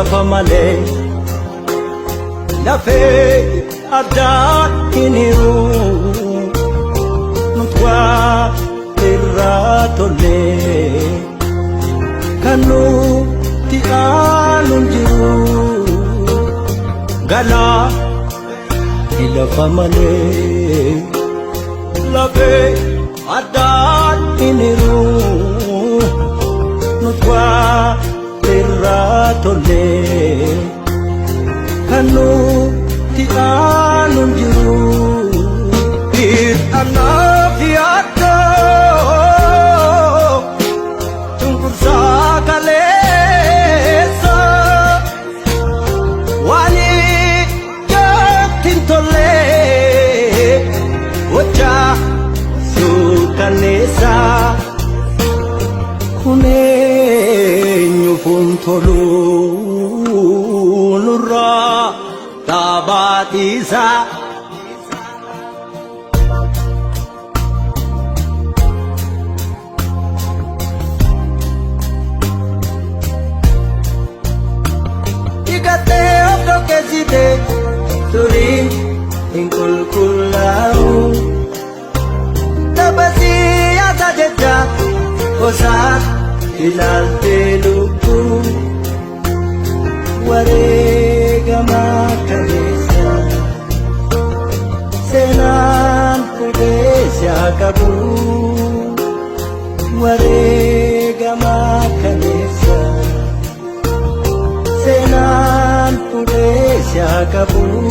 lafa malee lafee addaatti niru nutwaa irraa tollee kan nuti aanuun jiru galaa lafa malee lafee addaatti niru nutwaa irraa tollee kan nuti aanuun jiru dhiiranaaf yaaddoo cunqursaa kaleessa waan ijatti hin tollee gochaa suukanneessa kun eenyuufun tolu nurraa taabatiisa digatee of dhokkeessite turii hin qulqullaa'u taphasii yaasa jecha gosaa ilaaltee lubbuu wareegamaa kaleessa seenaan fuudheessaa qabu wareegamaa kaleessa seenaan fuudheessaa qabu.